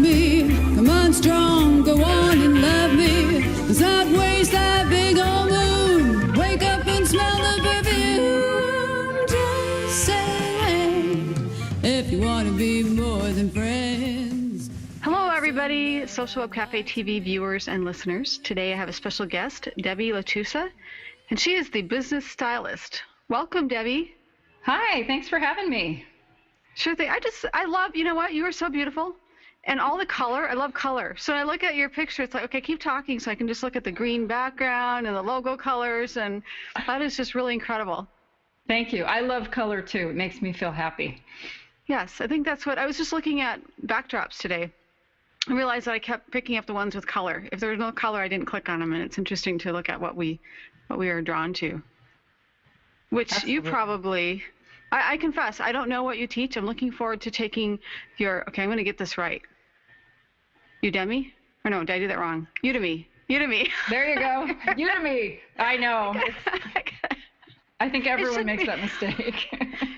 me. Come on strong, go on and love me. Let's not waste that big old moon. Wake up and smell the perfume. Just say if you want to be more than friends. Hello everybody, Social Web Cafe TV viewers and listeners. Today I have a special guest, Debbie LaChusa, and she is the Business Stylist. Welcome, Debbie. Hi, thanks for having me. Sure thing. I love, you know what, you are so beautiful. And all the color, I love color. So when I look at your picture, it's like, okay, keep talking so I can just look at the green background and the logo colors, and that is just really incredible. Thank you. I love color too. It makes me feel happy. Yes, I think that's what, I was just looking at backdrops today. I realized that I kept picking up the ones with color. If there was no color, I didn't click on them, and it's interesting to look at what we are drawn to. Which Absolutely. You probably, I confess, I don't know what you teach. I'm looking forward to taking your, okay, I'm going to get this right. Udemy? Or no, did I do that wrong? Udemy. There you go. Udemy. I know. I think everyone makes that mistake.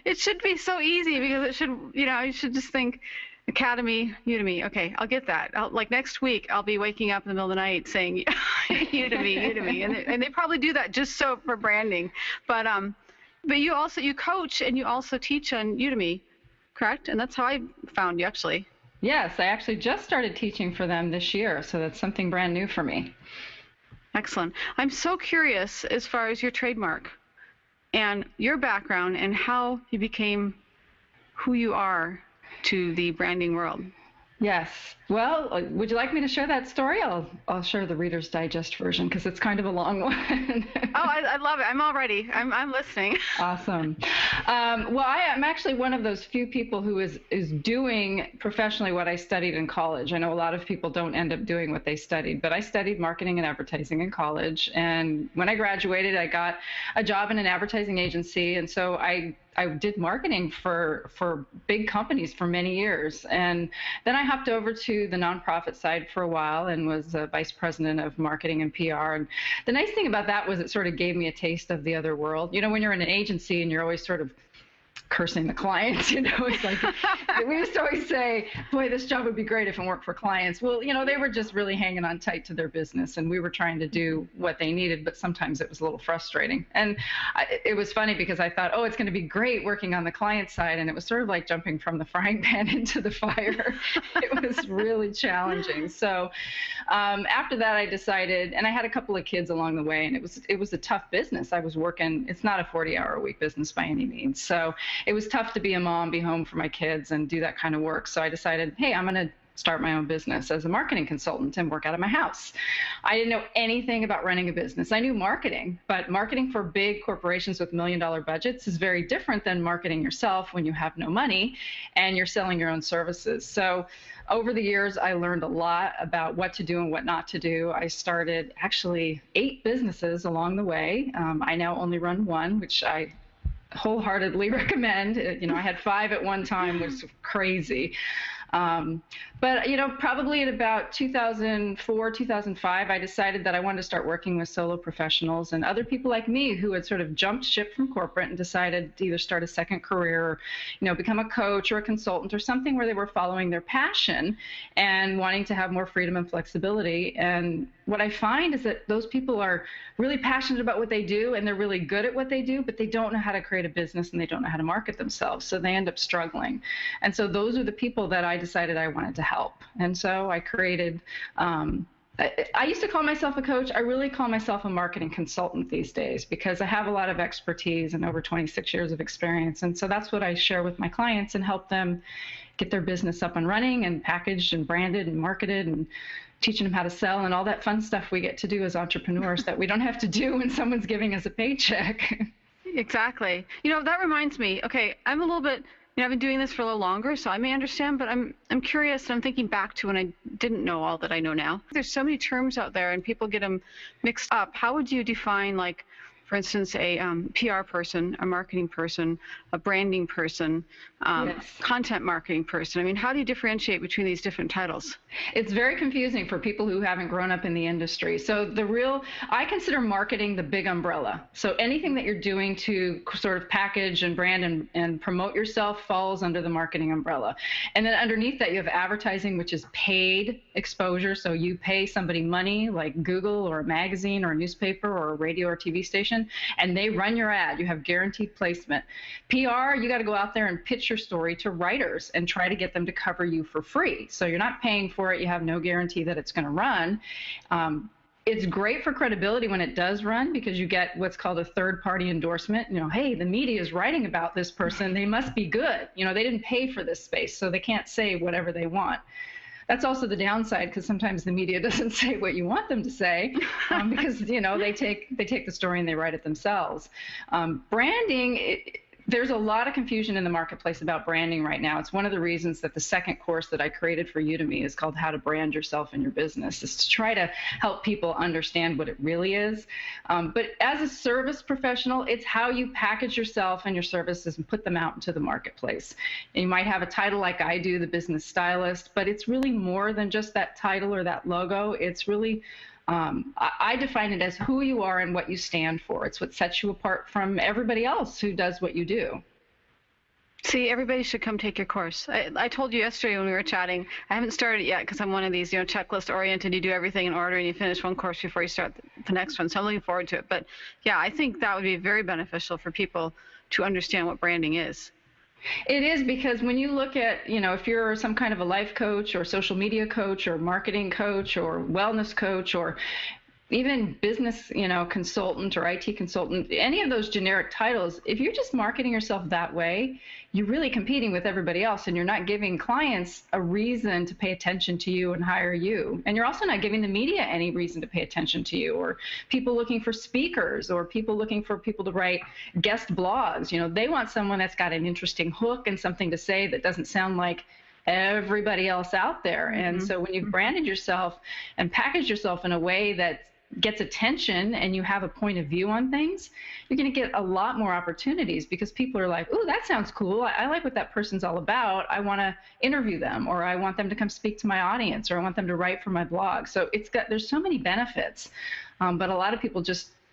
It should be so easy because it should, you should just think Academy, Udemy. Okay, I'll get that. Like next week, I'll be waking up in the middle of the night saying Udemy. And they probably do that just so for branding. But you coach and you also teach on Udemy, correct? And that's how I found you, actually. Yes, I actually just started teaching for them this year, so that's something brand new for me. Excellent. I'm so curious as far as your trademark and your background and how you became who you are to the branding world. Yes. Well, would you like me to share that story? I'll share the Reader's Digest version because it's kind of a long one. I love it. I'm all ready. I'm listening. Awesome. Well, I'm actually one of those few people who is doing professionally what I studied in college. I know a lot of people don't end up doing what they studied, but I studied marketing and advertising in college. And when I graduated, I got a job in an advertising agency. And so I did marketing for big companies for many years. And then I hopped over to the nonprofit side for a while and was vice president of marketing and PR. And the nice thing about that was it sort of gave me a taste of the other world. When you're in an agency and you're always sort of cursing the clients, it's like we used to always say, boy, this job would be great if it weren't for clients. Well, they were just really hanging on tight to their business, and we were trying to do what they needed, but sometimes it was a little frustrating. And it was funny because I thought, oh, it's going to be great working on the client side, and it was sort of like jumping from the frying pan into the fire. It was really challenging. So after that, I decided, and I had a couple of kids along the way, and it was a tough business. I was working, it's not a 40-hour-a-week business by any means. So it was tough to be a mom, be home for my kids, and do that kind of work. So I decided, hey, I'm going to start my own business as a marketing consultant and work out of my house. I didn't know anything about running a business. I knew marketing, but marketing for big corporations with million-dollar budgets is very different than marketing yourself when you have no money and you're selling your own services. So over the years, I learned a lot about what to do and what not to do. I started actually 8 businesses along the way. I now only run one, which I wholeheartedly recommend. I had 5 at one time, which was crazy. But probably at about 2004, 2005, I decided that I wanted to start working with solo professionals and other people like me who had sort of jumped ship from corporate and decided to either start a second career or, become a coach or a consultant or something where they were following their passion and wanting to have more freedom and flexibility. And what I find is that those people are really passionate about what they do and they're really good at what they do, but they don't know how to create a business and they don't know how to market themselves. So they end up struggling. And so those are the people that I decided I wanted to help. And so I created, I used to call myself a coach. I really call myself a marketing consultant these days because I have a lot of expertise and over 26 years of experience. And so that's what I share with my clients and help them get their business up and running and packaged and branded and marketed and teaching them how to sell and all that fun stuff we get to do as entrepreneurs that we don't have to do when someone's giving us a paycheck. Exactly. That reminds me, okay, I'm a little bit, I've been doing this for a little longer, so I may understand, but I'm curious, and I'm thinking back to when I didn't know all that I know now. There's so many terms out there, and people get them mixed up. How would you define, like, for instance, a PR person, a marketing person, a branding person, content marketing person. I mean, how do you differentiate between these different titles? It's very confusing for people who haven't grown up in the industry. So I consider marketing the big umbrella. So anything that you're doing to sort of package and brand and promote yourself falls under the marketing umbrella. And then underneath that, you have advertising, which is paid exposure. So you pay somebody money like Google or a magazine or a newspaper or a radio or TV station, and they run your ad. You have guaranteed placement. PR, you got to go out there and pitch your story to writers and try to get them to cover you for free. So you're not paying for it. You have no guarantee that it's going to run. It's great for credibility when it does run because you get what's called a third-party endorsement. You know, hey, the media is writing about this person. They must be good. You know, they didn't pay for this space, so they can't say whatever they want. That's also the downside because sometimes the media doesn't say what you want them to say because, you know, they take the story and they write it themselves. Branding, there's a lot of confusion in the marketplace about branding right now. It's one of the reasons that the second course that I created for Udemy is called How to Brand Yourself and Your Business, is to try to help people understand what it really is. But as a service professional, it's how you package yourself and your services and put them out into the marketplace. And you might have a title like I do, the Business Stylist, but it's really more than just that title or that logo. It's really I define it as who you are and what you stand for. It's what sets you apart from everybody else who does what you do. See, everybody should come take your course. I told you yesterday when we were chatting, I haven't started it yet because I'm one of these, you know, checklist oriented. You do everything in order and you finish one course before you start the next one. So I'm looking forward to it. But yeah, I think that would be very beneficial for people to understand what branding is. It is, because when you look at, you know, if you're some kind of a life coach or social media coach or marketing coach or wellness coach or even business, you know, consultant or IT consultant, any of those generic titles, if you're just marketing yourself that way, you're really competing with everybody else and you're not giving clients a reason to pay attention to you and hire you. And you're also not giving the media any reason to pay attention to you, or people looking for speakers or people looking for people to write guest blogs. You know, they want someone that's got an interesting hook and something to say that doesn't sound like everybody else out there. And so when you've branded yourself and packaged yourself in a way that gets attention and you have a point of view on things, you're going to get a lot more opportunities because people are like, "Ooh, that sounds cool. I like what that person's all about. I want to interview them, or I want them to come speak to my audience, or I want them to write for my blog." So there's so many benefits, but a lot of people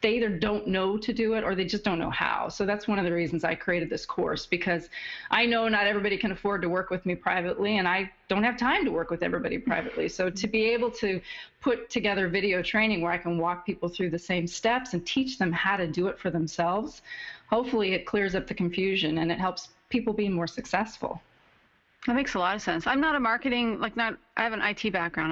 they either don't know to do it or they just don't know how. So that's one of the reasons I created this course, because I know not everybody can afford to work with me privately, and I don't have time to work with everybody privately. So to be able to put together video training where I can walk people through the same steps and teach them how to do it for themselves, hopefully it clears up the confusion and it helps people be more successful. That makes a lot of sense. I'm not a marketing, I have an IT background.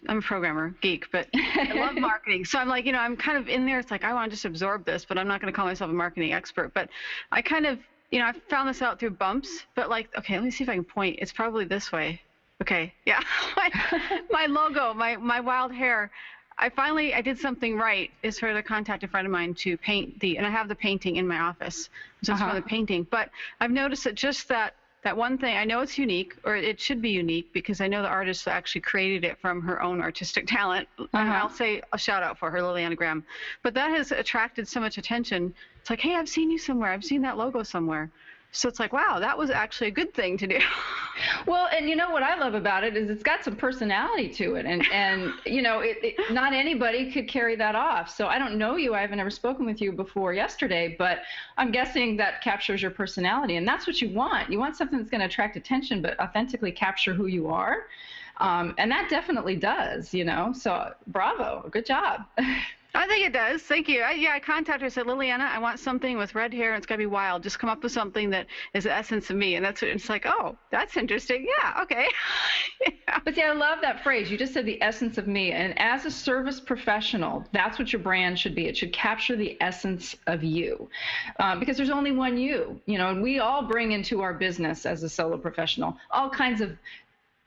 I'm a programmer geek, but I love marketing. So I'm like, I'm kind of in there. It's like, I want to just absorb this, but I'm not going to call myself a marketing expert. But I kind of, I found this out through bumps, but okay, let me see if I can point. It's probably this way. Okay. Yeah. My logo, my wild hair. I did something right, is for to contact a friend of mine to paint and I have the painting in my office, just for the painting. But I've noticed that just that one thing, I know it's unique, or it should be unique, because I know the artist actually created it from her own artistic talent. And I'll say a shout out for her, Liliana Graham. But that has attracted so much attention. It's like, hey, I've seen you somewhere. I've seen that logo somewhere. So it's like, wow, that was actually a good thing to do. Well, and what I love about it is it's got some personality to it. And not anybody could carry that off. So I don't know you. I haven't ever spoken with you before yesterday, but I'm guessing that captures your personality. And that's what you want. You want something that's going to attract attention, but authentically capture who you are. And that definitely does, So bravo. Good job. I think it does. Thank you. I contacted her. I said, Liliana, I want something with red hair. And it's got to be wild. Just come up with something that is the essence of me. And that's what it's like, oh, that's interesting. Yeah, okay. Yeah. But see, I love that phrase. You just said the essence of me. And as a service professional, that's what your brand should be. It should capture the essence of you, because there's only one you, and we all bring into our business as a solo professional all kinds of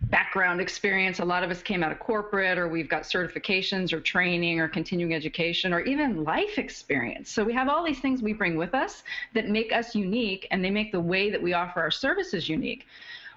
background experience. A lot of us came out of corporate, or we've got certifications or training or continuing education or even life experience. So we have all these things we bring with us that make us unique, and they make the way that we offer our services unique.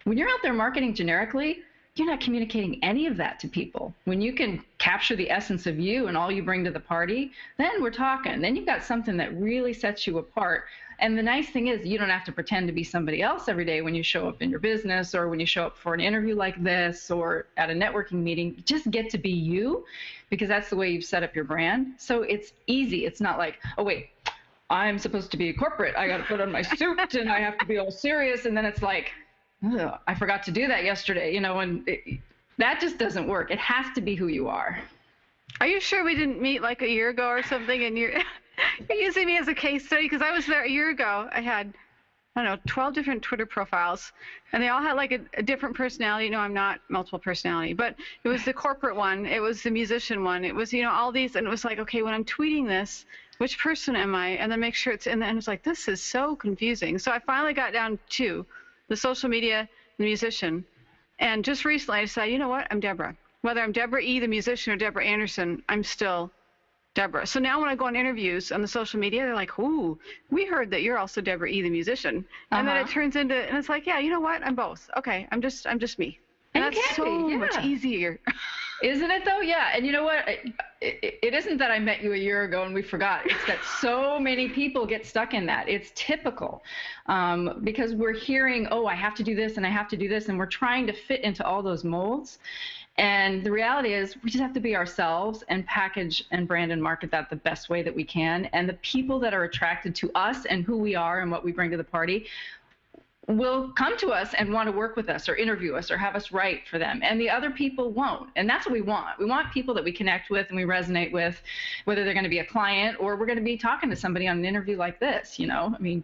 When you're out there marketing generically, you're not communicating any of that to people. When you can capture the essence of you and all you bring to the party, then we're talking. Then you've got something that really sets you apart. And the nice thing is you don't have to pretend to be somebody else every day when you show up in your business or when you show up for an interview like this or at a networking meeting. Just get to be you, because that's the way you've set up your brand. So it's easy. It's not like, oh, wait, I'm supposed to be corporate. I got to put on my suit and I have to be all serious. And then it's like, oh, I forgot to do that yesterday, and that just doesn't work. It has to be who you are. Are you sure we didn't meet like a year ago or something? And you're using me as a case study, because I was there a year ago. I had, 12 different Twitter profiles, and they all had like a different personality. No, I'm not multiple personality, but it was the corporate one. It was the musician one. It was, all these, and it was like, okay, when I'm tweeting this, which person am I? And then make sure it's in the, and it's like, this is so confusing. So I finally got down to the social media, the musician. And just recently I decided, you know what? I'm Deborah. Whether I'm Deborah E., the musician, or Deborah Anderson, I'm still Deborah. So now when I go on interviews on the social media, they're like, ooh, we heard that you're also Deborah E., the musician. And then it turns into, and it's like, yeah, you know what? I'm both. Okay, I'm just me. And that's so much easier. Isn't it though? Yeah. And you know what? It isn't that I met you a year ago and we forgot. It's that so many people get stuck in that. It's typical because we're hearing, oh, I have to do this and I have to do this. And we're trying to fit into all those molds. And the reality is we just have to be ourselves and package and brand and market that the best way that we can. And the people that are attracted to us and who we are and what we bring to the party will come to us and want to work with us or interview us or have us write for them. And the other people won't. And that's what we want. We want people that we connect with and we resonate with, whether they're going to be a client or we're going to be talking to somebody on an interview like this, I mean,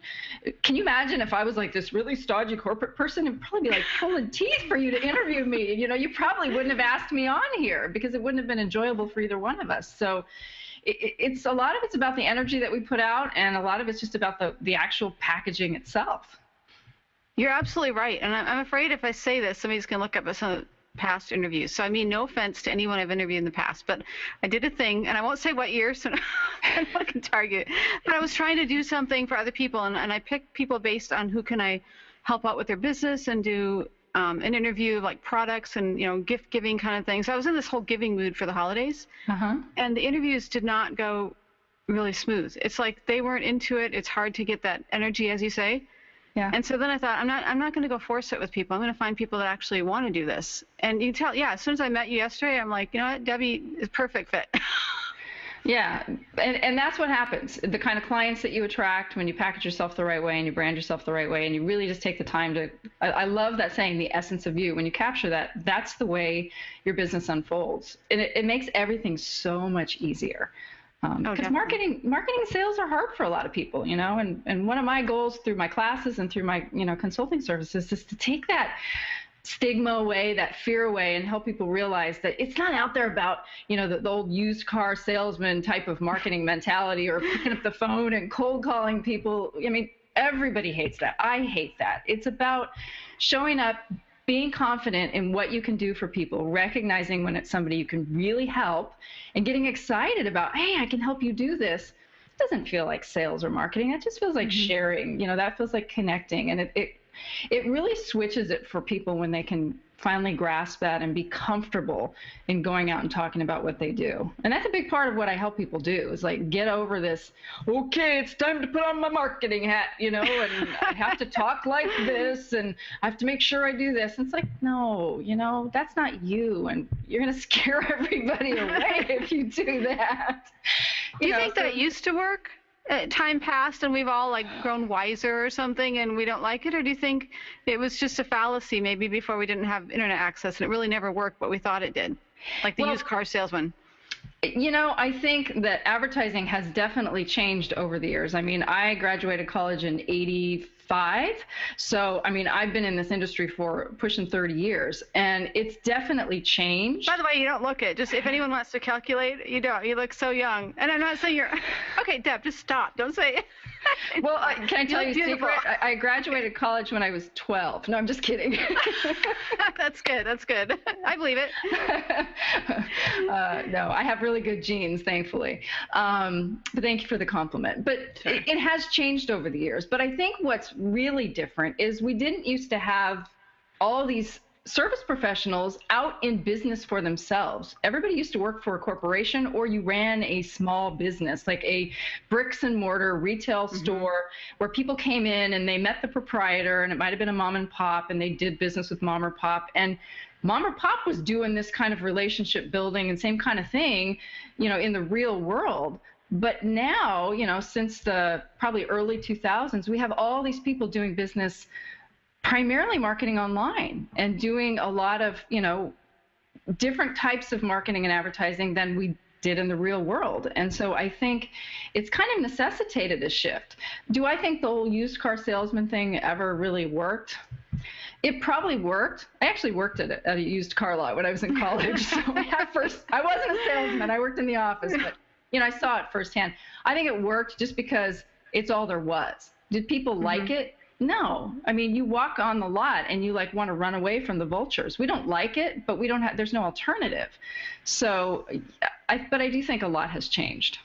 can you imagine if I was like this really stodgy corporate person? It'd probably be like pulling teeth for you to interview me. You probably wouldn't have asked me on here because it wouldn't have been enjoyable for either one of us. So it's a lot of it's about the energy that we put out, and a lot of it's just about the actual packaging itself. You're absolutely right. And I'm afraid if I say this, somebody's going to look up some past interviews. So I mean, no offense to anyone I've interviewed in the past, but I did a thing, and I won't say what year, so I'm not going to target. But I was trying to do something for other people, and I picked people based on who can I help out with their business and do an interview of like products and, gift giving kind of things. So I was in this whole giving mood for the holidays, and the interviews did not go really smooth. It's like they weren't into it. It's hard to get that energy, as you say. Yeah. And so then I thought, I'm not going to go force it with people. I'm going to find people that actually want to do this. And you can tell, as soon as I met you yesterday, I'm like, you know what, Debbie is perfect fit. Yeah. And that's what happens. The kind of clients that you attract when you package yourself the right way and you brand yourself the right way and you really just take the time to, I love that saying, the essence of you. When you capture that, that's the way your business unfolds. And it makes everything so much easier. Because marketing and sales are hard for a lot of people, and one of my goals through my classes and through my, consulting services is to take that stigma away, that fear away, and help people realize that it's not out there about, the old used car salesman type of marketing mentality or picking up the phone and cold calling people. I mean, everybody hates that. I hate that. It's about showing up, being confident in what you can do for people, recognizing when it's somebody you can really help, and getting excited about, hey, I can help you do this. It doesn't feel like sales or marketing. It just feels like sharing. That feels like connecting. And it really switches it for people when they can finally grasp that and be comfortable in going out and talking about what they do. And that's a big part of what I help people do, is like get over this, okay, it's time to put on my marketing hat, and I have to talk like this and I have to make sure I do this. And it's like, no, that's not you, and you're going to scare everybody away if you do that. Do you think that it used to work? Time passed and we've all like grown wiser or something and we don't like it? Or do you think it was just a fallacy maybe before we didn't have internet access and it really never worked, but we thought it did, like the used car salesman? I think that advertising has definitely changed over the years. I mean, I graduated college in 85. So, I mean, I've been in this industry for pushing 30 years, and it's definitely changed. By the way, you don't look it. Just if anyone wants to calculate, you don't. You look so young. And I'm not saying you're – okay, Deb, just stop. Don't say it. Well, can I tell you a secret? I graduated college when I was 12. No, I'm just kidding. That's good. That's good. I believe it. No, I have really good genes, thankfully. But thank you for the compliment. But sure. It has changed over the years. But I think what's really different is we didn't used to have all these service professionals out in business for themselves. Everybody used to work for a corporation, or you ran a small business, like a bricks and mortar retail store where people came in and they met the proprietor, and it might have been a mom and pop, and they did business with mom or pop. And mom or pop was doing this kind of relationship building and same kind of thing, in the real world. But now, since the probably early 2000s, we have all these people doing business primarily marketing online and doing a lot of, different types of marketing and advertising than we did in the real world. And so I think it's kind of necessitated a shift. Do I think the whole used car salesman thing ever really worked? It probably worked. I actually worked at a used car lot when I was in college. So I wasn't a salesman. I worked in the office, but I saw it firsthand. I think it worked just because it's all there was. Did people like it? No. I mean, you walk on the lot and you want to run away from the vultures. We don't like it, but there's no alternative. So, but I do think a lot has changed.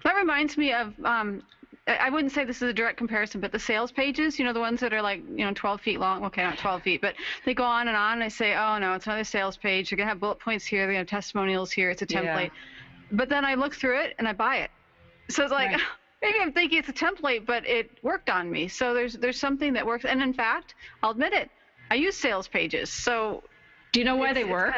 That reminds me of, I wouldn't say this is a direct comparison, but the sales pages, the ones that are 12 feet long. Okay, not 12 feet, but they go on and on. And I say, oh no, it's another sales page. They're going to have bullet points here. They're going to have testimonials here. It's a template. Yeah. But then I look through it and I buy it. So it's like, right. Maybe I'm thinking it's a template, but it worked on me. So there's something that works. And in fact, I'll admit it, I use sales pages. So do you know why they work?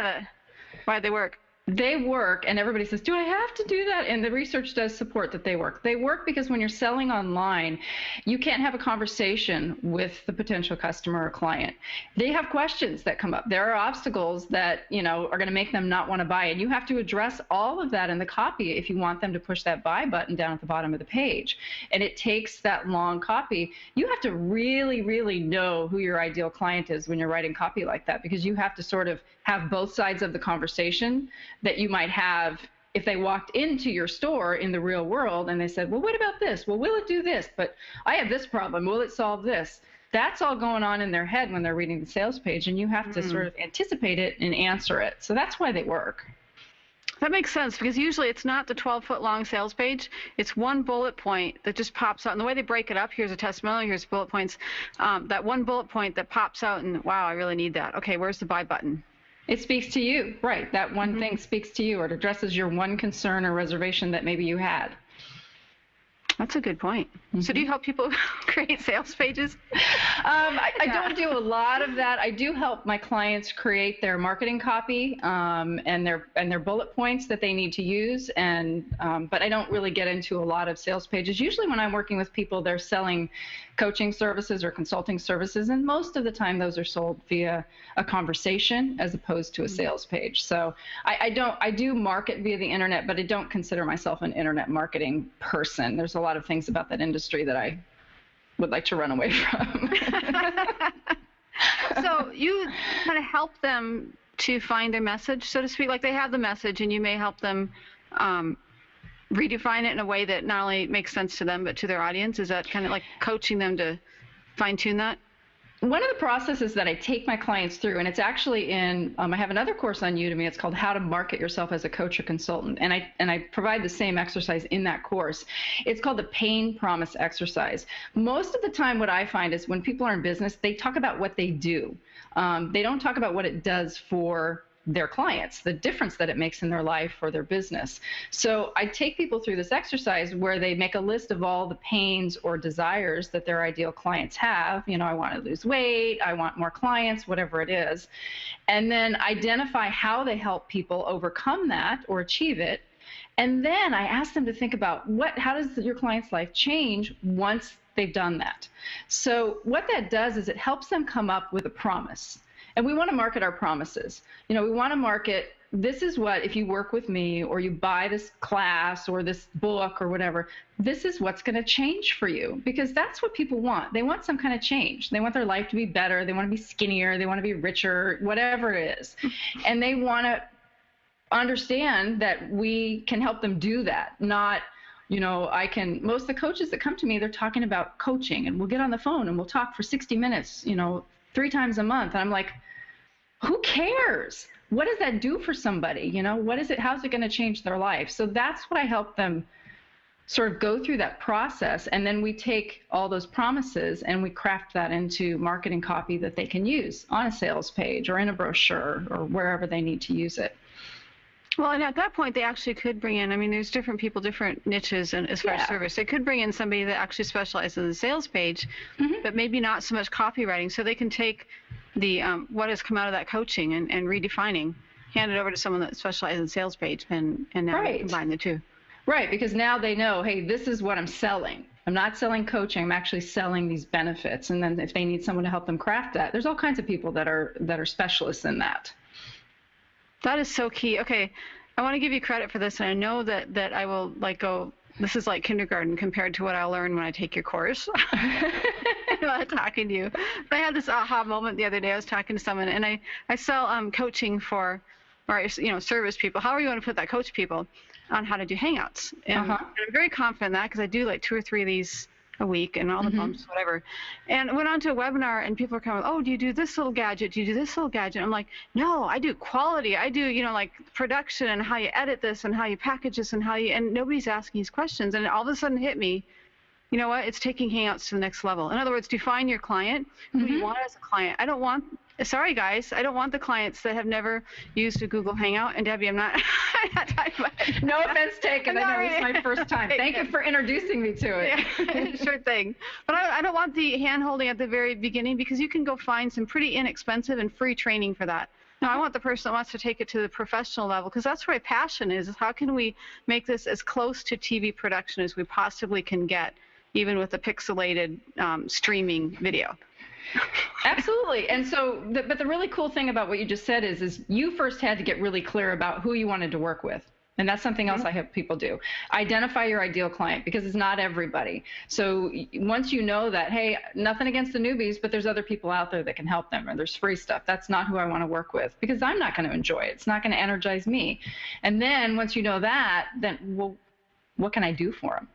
Why they work? They work, and everybody says, do I have to do that? And the research does support that they work. They work because when you're selling online, you can't have a conversation with the potential customer or client. They have questions that come up. There are obstacles that, are going to make them not want to buy. And you have to address all of that in the copy if you want them to push that buy button down at the bottom of the page. And it takes that long copy. You have to really, really know who your ideal client is when you're writing copy like that, because you have to sort of have both sides of the conversation that you might have if they walked into your store in the real world and they said, well, what about this? Well, will it do this? But I have this problem. Will it solve this? That's all going on in their head when they're reading the sales page, and you have to sort of anticipate it and answer it. So that's why they work. That makes sense, because usually it's not the 12-foot long sales page. It's one bullet point that just pops out. And the way they break it up, here's a testimonial, here's bullet points. That one bullet point that pops out and, wow, I really need that. Okay, where's the buy button? It speaks to you, right? That one thing speaks to you, or it addresses your one concern or reservation that maybe you had. That's a good point. So do you help people create sales pages? I don't do a lot of that. I do help my clients create their marketing copy and their bullet points that they need to use. But I don't really get into a lot of sales pages. Usually when I'm working with people, they're selling coaching services or consulting services, and most of the time those are sold via a conversation as opposed to a sales page. So I do market via the internet, but I don't consider myself an internet marketing person. There's a lot of things about that industry that I would like to run away from. So you kind of help them to find their message, so to speak, like they have the message and you may help them redefine it in a way that not only makes sense to them, but to their audience? Is that kind of like coaching them to fine tune that? One of the processes that I take my clients through, and it's actually in, I have another course on Udemy. It's called How to Market Yourself as a Coach or Consultant. And I provide the same exercise in that course. It's called the Pain Promise exercise. Most of the time what I find is when people are in business, they talk about what they do. They don't talk about what it does for their clients, the difference that it makes in their life or their business. So I take people through this exercise where they make a list of all the pains or desires that their ideal clients have. I want to lose weight, I want more clients, whatever it is. And then identify how they help people overcome that or achieve it. And then I ask them to think about how does your client's life change once they've done that? So what that does is it helps them come up with a promise. And we want to market our promises. We want to market, this is what, if you work with me or you buy this class or this book or whatever, this is what's going to change for you. Because that's what people want. They want some kind of change. They want their life to be better. They want to be skinnier. They want to be richer, whatever it is. And they want to understand that we can help them do that. Not, most of the coaches that come to me, they're talking about coaching, and we'll get on the phone and we'll talk for 60 minutes, 3 times a month. And I'm like, who cares? What does that do for somebody? What is it? How's it going to change their life? So that's what I help them sort of go through that process, and then we take all those promises and we craft that into marketing copy that they can use on a sales page or in a brochure or wherever they need to use it. Well, and at that point, they actually could bring in, I mean, there's different people, different niches and as far as service. They could bring in somebody that actually specializes in the sales page, but maybe not so much copywriting. So they can take the what has come out of that coaching and redefining, hand it over to someone that specializes in sales page, and now combine the two. Right, because now they know, hey, this is what I'm selling. I'm not selling coaching. I'm actually selling these benefits. And then if they need someone to help them craft that, there's all kinds of people that are specialists in that. That is so key. Okay, I want to give you credit for this, and I know that I will go. This is like kindergarten compared to what I'll learn when I take your course. I'm talking to you. But I had this aha moment the other day. I was talking to someone, and I sell coaching for, or service people. However you want to put that, coach people on how to do Hangouts. And I'm very confident in that because I do like 2 or 3 of these a week and all the bumps, whatever. And went on to a webinar and people are coming, oh, do you do this little gadget? Do you do this little gadget? I'm like, no, I do quality. I do, like production and how you edit this and how you package this and and nobody's asking these questions. And all of a sudden hit me, you know what? It's taking Hangouts to the next level. In other words, define your client, who you want as a client. Sorry guys, I don't want the clients that have never used a Google Hangout. And Debbie, I'm not talking about it. No offense taken. I know it's my first time. Thank you for introducing me to it. Yeah, sure thing. But I don't want the hand-holding at the very beginning, because you can go find some pretty inexpensive and free training for that. Now, I want the person that wants to take it to the professional level, because that's where my passion is how can we make this as close to TV production as we possibly can get, even with a pixelated streaming video. Absolutely. And so, but the really cool thing about what you just said is you first had to get really clear about who you wanted to work with. And that's something else I help people do. Identify your ideal client, because it's not everybody. So once you know that, hey, nothing against the newbies, but there's other people out there that can help them, or there's free stuff. That's not who I want to work with, because I'm not going to enjoy it. It's not going to energize me. And then once you know that, then, well, what can I do for them?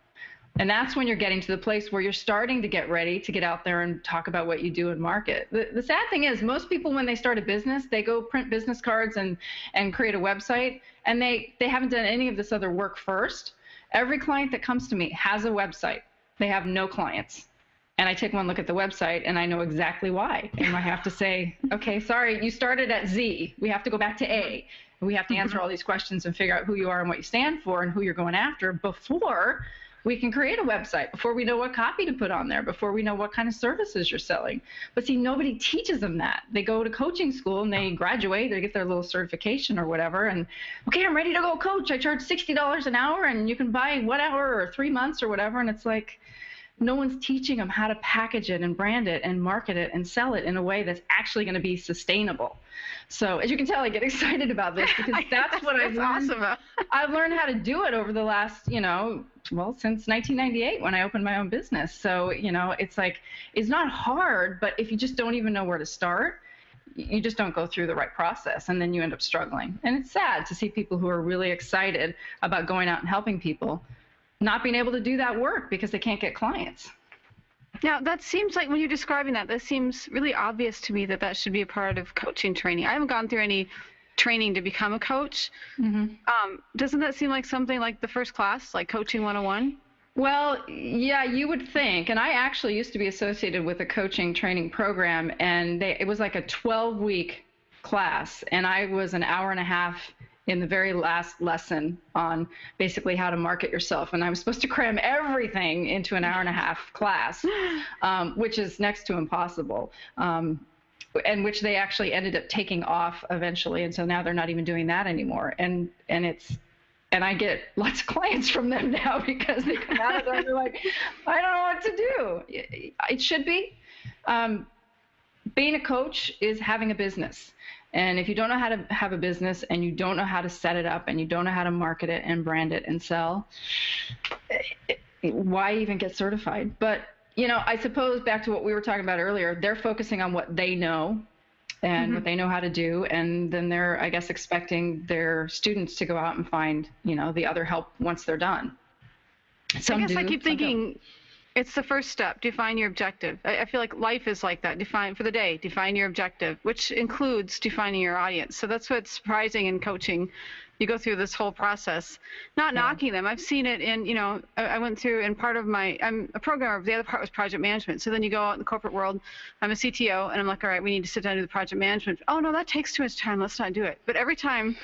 And that's when you're getting to the place where you're starting to get ready to get out there and talk about what you do and market. The sad thing is, most people, when they start a business, they go print business cards and create a website, and they haven't done any of this other work first. Every client that comes to me has a website. They have no clients. And I take one look at the website, and I know exactly why. And I have to say, okay, sorry, you started at Z. We have to go back to A. We have to answer all these questions and figure out who you are and what you stand for and who you're going after before we can create a website, before we know what copy to put on there, before we know what kind of services you're selling. But see, nobody teaches them that. They go to coaching school and they graduate, they get their little certification or whatever, and okay, I'm ready to go coach. I charge $60 an hour and you can buy 1 hour or 3 months or whatever. And it's like, no one's teaching them how to package it and brand it and market it and sell it in a way that's actually going to be sustainable. So as you can tell, I get excited about this because that's what I've learned. Awesome. I've learned how to do it over the last, since 1998 when I opened my own business. So, it's like, it's not hard, but if you just don't even know where to start, you just don't go through the right process, and then you end up struggling. And it's sad to see people who are really excited about going out and helping people not being able to do that work because they can't get clients. Now, that seems like, when you're describing that seems really obvious to me that should be a part of coaching training. I haven't gone through any training to become a coach. Doesn't that seem like something like the first class, like Coaching 101? Well, yeah, you would think. And I actually used to be associated with a coaching training program, and it was like a 12-week class, and I was an hour and a half in the very last lesson on basically how to market yourself. And I was supposed to cram everything into an hour and a half class, which is next to impossible, and which they actually ended up taking off eventually. And so now they're not even doing that anymore. And I get lots of clients from them now because they come out of there and they're like, I don't know what to do. It should be. Being a coach is having a business. And if you don't know how to have a business and you don't know how to set it up and you don't know how to market it and brand it and sell, why even get certified? But, I suppose back to what we were talking about earlier, they're focusing on what they know and what they know how to do. And then they're, I guess, expecting their students to go out and find, the other help once they're done. I guess I keep thinking, It's the first step. Define your objective. I feel like life is like that. Define for the day. Define your objective, which includes defining your audience. So that's what's surprising in coaching. You go through this whole process, not knocking them. I've seen it in, I went through, and part of I'm a programmer, but the other part was project management. So then you go out in the corporate world. I'm a CTO, and I'm like, all right, we need to sit down and do the project management. Oh, no, that takes too much time. Let's not do it. But every time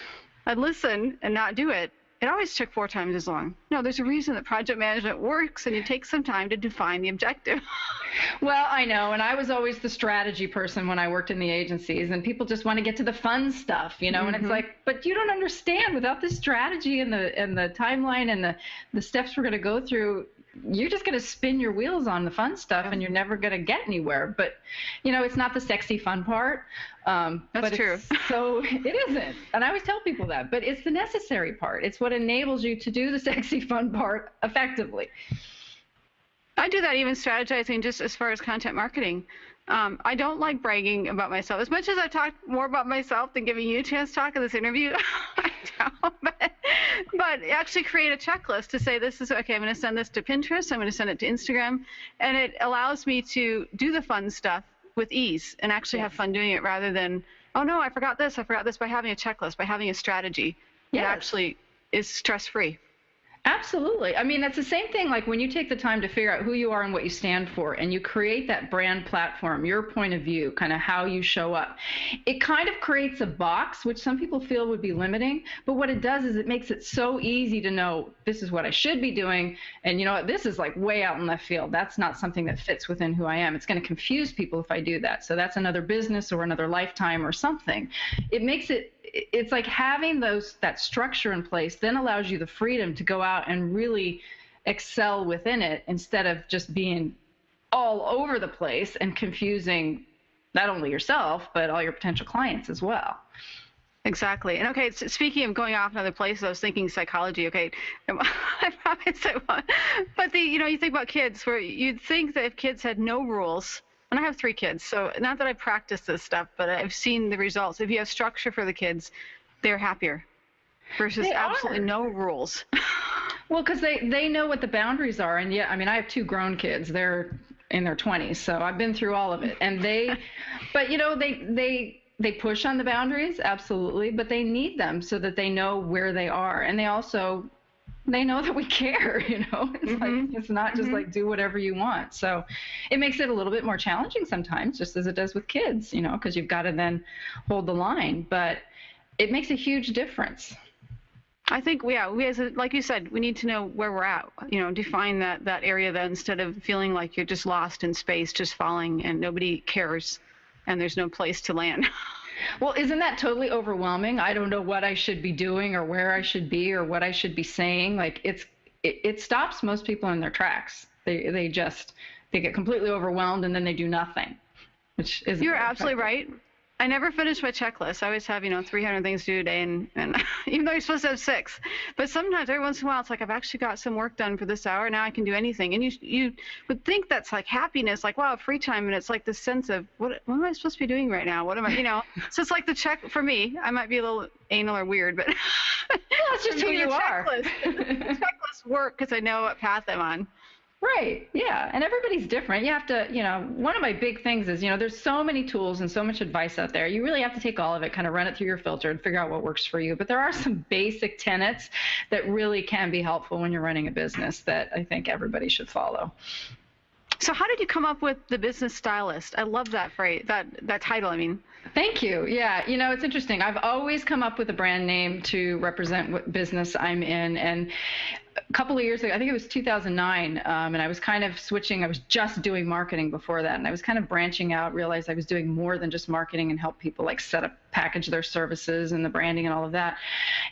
I'd listen and not do it, it always took 4 times as long. No, there's a reason that project management works, and it takes some time to define the objective. Well, I know, and I was always the strategy person when I worked in the agencies, and people just want to get to the fun stuff, and it's like, but you don't understand, without the strategy and the timeline and the steps we're going to go through, you're just going to spin your wheels on the fun stuff, and you're never going to get anywhere. But, it's not the sexy fun part. That's true. So it isn't. And I always tell people that, but it's the necessary part. It's what enables you to do the sexy fun part effectively. I do that even strategizing just as far as content marketing. I don't like bragging about myself. As much as I talk more about myself than giving you a chance to talk in this interview, I don't. But actually create a checklist to say, this is, okay, I'm going to send this to Pinterest, I'm going to send it to Instagram, and it allows me to do the fun stuff with ease and actually have fun doing it, rather than, oh no, I forgot this, by having a checklist, by having a strategy. It actually is stress-free. Absolutely. I mean, that's the same thing like when you take the time to figure out who you are and what you stand for, and you create that brand platform, your point of view, kind of how you show up. It kind of creates a box, which some people feel would be limiting, but what it does is it makes it so easy to know, this is what I should be doing, and you know what, this is like way out in left field. That's not something that fits within who I am. It's going to confuse people if I do that. So that's another business or another lifetime or something. It makes it's like having that structure in place then allows you the freedom to go out and really excel within it, instead of just being all over the place and confusing not only yourself, but all your potential clients as well. Exactly. And okay, speaking of going off another place, I was thinking psychology. Okay, I promise I won't. But you think about kids, where you'd think that if kids had no rules, and I have 3 kids, so not that I practice this stuff, but I've seen the results. If you have structure for the kids, they're happier versus absolutely no rules. Well, because they know what the boundaries are. And I have 2 grown kids. They're in their 20s, so I've been through all of it. And they push on the boundaries, absolutely, but they need them so that they know where they are. And they know that we care, It's like, it's not just like do whatever you want. So it makes it a little bit more challenging sometimes, just as it does with kids, because you've got to then hold the line, but it makes a huge difference. I think, we like you said, we need to know where we're at, define that area then, instead of feeling like you're just lost in space, just falling and nobody cares and there's no place to land. Well, isn't that totally overwhelming? I don't know what I should be doing or where I should be or what I should be saying. Like it stops most people in their tracks. They get completely overwhelmed and then they do nothing, which isn't. You're absolutely right. I never finish my checklist. I always have, 300 things to do today, and even though you're supposed to have 6, but sometimes every once in a while it's like, I've actually got some work done for this hour. Now I can do anything. And you would think that's like happiness, like, wow, free time. And it's like this sense of what am I supposed to be doing right now? What am I, So it's like the check for me. I might be a little anal or weird, but that's just who you are. The checklist work because I know what path I'm on. Right. Yeah. And everybody's different. You have to, one of my big things is, there's so many tools and so much advice out there. You really have to take all of it, kind of run it through your filter and figure out what works for you. But there are some basic tenets that really can be helpful when you're running a business that I think everybody should follow. So how did you come up with the Business Stylist? I love that phrase, that title, I mean. Thank you. Yeah. It's interesting. I've always come up with a brand name to represent what business I'm in. And a couple of years ago, I think it was 2009, and I was kind of switching. I was just doing marketing before that, and I was kind of branching out, realized I was doing more than just marketing and help people like set up, package their services and the branding and all of that.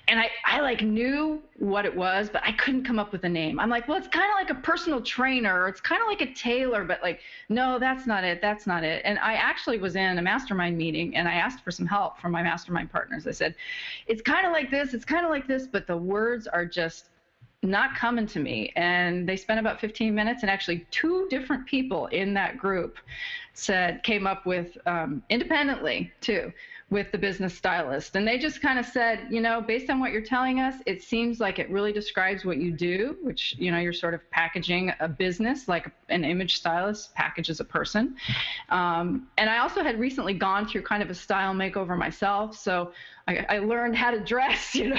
And I like knew what it was, but I couldn't come up with a name. I'm like, well, it's kind of like a personal trainer, or it's kind of like a tailor, but like, no, that's not it. That's not it. And I actually was in a mastermind meeting, and I asked for some help from my mastermind partners. I said, it's kind of like this, it's kind of like this, but the words are just not coming to me. And they spent about 15 minutes, and actually 2 different people in that group came up with independently too, with the Business Stylist. And they just kind of said, based on what you're telling us, it seems like it really describes what you do, which, you're sort of packaging a business like an image stylist packages a person. And I also had recently gone through kind of a style makeover myself. So I learned how to dress, and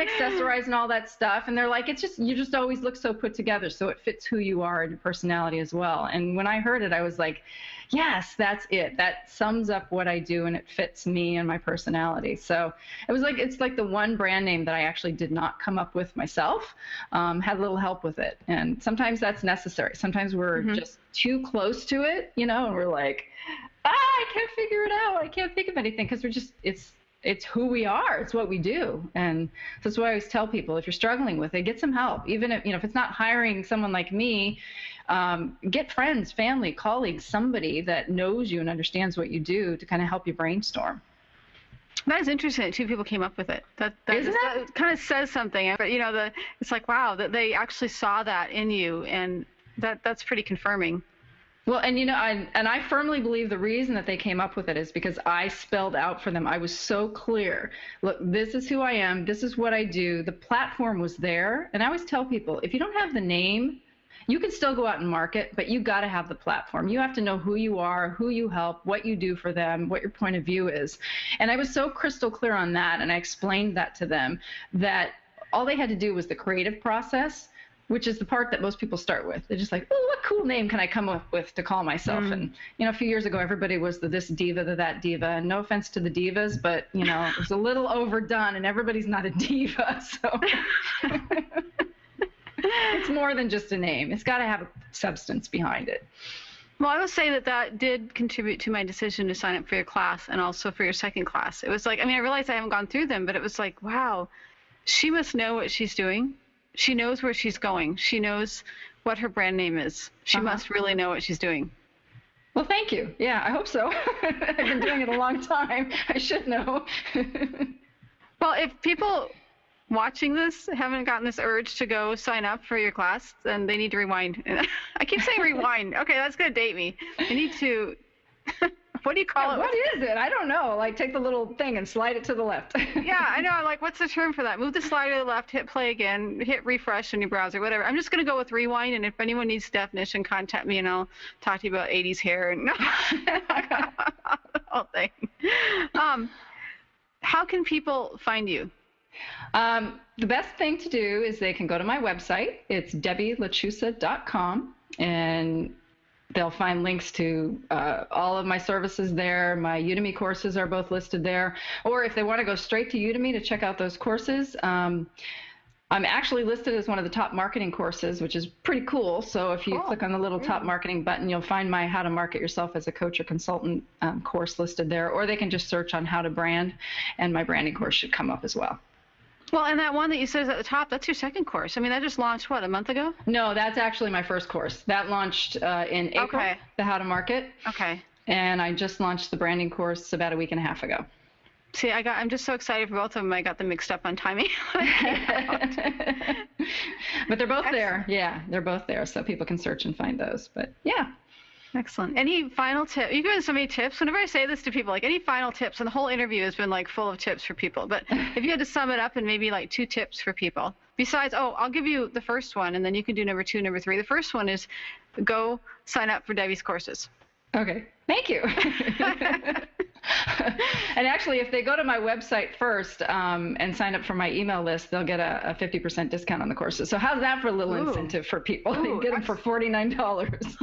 accessorize and all that stuff. And they're like, you just always look so put together. So it fits who you are and your personality as well. And when I heard it, I was like, yes, that's it. That sums up what I do, and it fits me and my personality. So it's like the one brand name that I actually did not come up with myself, had a little help with it. And sometimes that's necessary. Sometimes we're just too close to it, and we're like, I can't figure it out. I can't think of anything, because it's who we are. It's what we do. And that's why I always tell people, if you're struggling with it, get some help. Even if, if it's not hiring someone like me, get friends, family, colleagues, somebody that knows you and understands what you do to kind of help you brainstorm. That is interesting that two people came up with it. That kind of says something. But it's like, wow, that they actually saw that in you, and that's pretty confirming. Well, and I firmly believe the reason that they came up with it is because I spelled out for them. I was so clear. Look, this is who I am. This is what I do. The platform was there. And I always tell people, if you don't have the name, you can still go out and market, but you got to have the platform. You have to know who you are, who you help, what you do for them, what your point of view is. And I was so crystal clear on that, and I explained that to them, that all they had to do was the creative process, which is the part that most people start with. They're just like, oh, what cool name can I come up with to call myself? And, a few years ago, everybody was the this diva, the that diva. And no offense to the divas, but, it was a little overdone, and everybody's not a diva. So it's more than just a name. It's got to have a substance behind it. Well, I will say that did contribute to my decision to sign up for your class, and also for your second class. It was like, I realized I haven't gone through them, but it was like, wow, she must know what she's doing. She knows where she's going. She knows what her brand name is. She must really know what she's doing. Well, thank you. Yeah, I hope so. I've been doing it a long time. I should know. Well, if people watching this haven't gotten this urge to go sign up for your class, then they need to rewind. I keep saying rewind. Okay, that's going to date me. I need to... What do you call it? What is it? I don't know. Like, take the little thing and slide it to the left. Yeah, I know. Like, what's the term for that? Move the slider to the left, hit play again, hit refresh in your browser, whatever. I'm just going to go with rewind, and if anyone needs definition, contact me, and I'll talk to you about 80s hair and the whole thing. How can people find you? The best thing to do is they can go to my website. It's debbielachusa.com, and they'll find links to all of my services there. My Udemy courses are both listed there. Or if they want to go straight to Udemy to check out those courses, I'm actually listed as one of the top marketing courses, which is pretty cool. So if you click on the little top marketing button, you'll find my How to Market Yourself as a Coach or Consultant course listed there. Or they can just search on How to Brand, and my branding course should come up as well. Well, and that one that you said is at the top, that's your second course. That just launched, a month ago? No, that's actually my first course. That launched in April, the How to Market. Okay. And I just launched the branding course about a week and a half ago. See, I'm just so excited for both of them. I got them mixed up on timing. But they're both there. Yeah, they're both there, so people can search and find those. But yeah. Excellent. Any final tips? You've given so many tips. Whenever I say this to people, any final tips, and the whole interview has been full of tips for people. But if you had to sum it up in maybe 2 tips for people, besides, I'll give you the first one, and then you can do number 2, number 3. The first one is go sign up for Debbie's courses. Okay. Thank you. And actually, if they go to my website first and sign up for my email list, they'll get a 50% discount on the courses. So how's that for a little incentive for people? They get them for $49.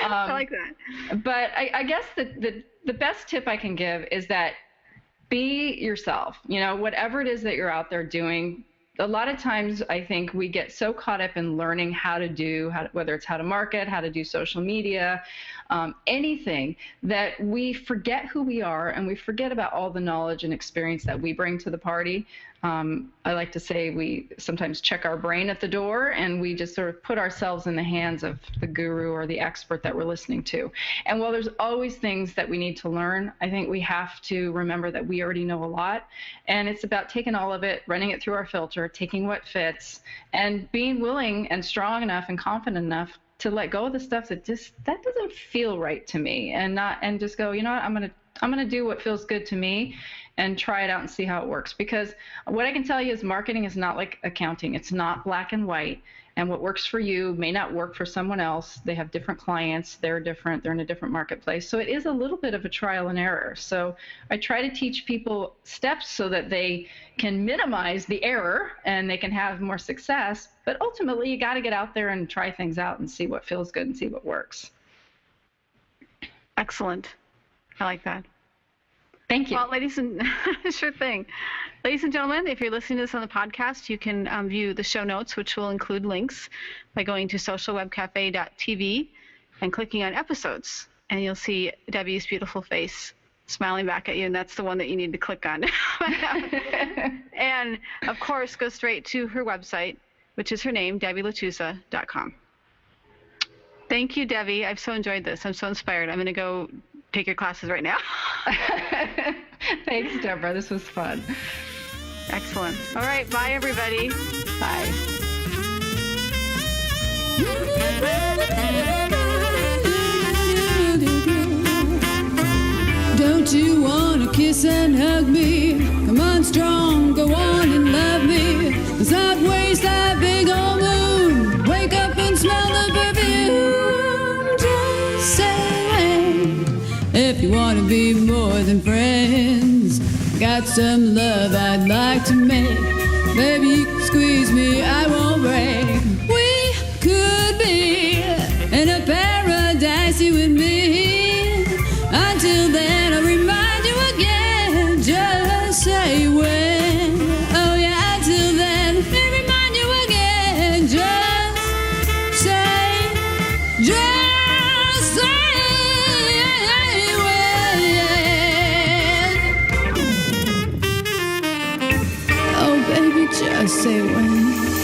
I like that. But I guess the best tip I can give is that be yourself. Whatever it is that you're out there doing, a lot of times I think we get so caught up in learning how to do, whether it's how to market, how to do social media, anything, that we forget who we are, and we forget about all the knowledge and experience that we bring to the party. I like to say we sometimes check our brain at the door, and we just sort of put ourselves in the hands of the guru or the expert that we're listening to. And while there's always things that we need to learn, I think we have to remember that we already know a lot. And it's about taking all of it, running it through our filter, taking what fits, and being willing and strong enough and confident enough to let go of the stuff that doesn't feel right to me, and just go, you know what, I'm gonna do what feels good to me and try it out and see how it works. Because what I can tell you is marketing is not like accounting. It's not black and white. And what works for you may not work for someone else. They have different clients. They're different. They're in a different marketplace. So it is a little bit of a trial and error. So I try to teach people steps so that they can minimize the error and they can have more success. But ultimately, you got to get out there and try things out and see what feels good and see what works. Excellent. I like that. Thank you. Well, sure thing. Ladies and gentlemen, if you're listening to this on the podcast, you can view the show notes, which will include links, by going to SocialWebCafe.tv and clicking on episodes. And you'll see Debbie's beautiful face smiling back at you, and that's the one that you need to click on. And, of course, go straight to her website, which is her name, DebbieLaChusa.com. Thank you, Debbie. I've so enjoyed this. I'm so inspired. I'm going to go take your classes right now. Thanks, Deborah. This was fun. Excellent. All right. Bye, everybody. Bye. Don't you want to kiss and hug me? Come on, strong, go on and love me. Let's not waste that big old moon. Wake up and smell the perfume. Just say if you want to be more than friends. Got some love I'd like to make. Baby, you can squeeze me, I won't break. We could be in a paradise, you and me. Until then, I'll remind you again. Just say when. Oh yeah, until then, let me remind you again. Just say when. Oh baby, just say when.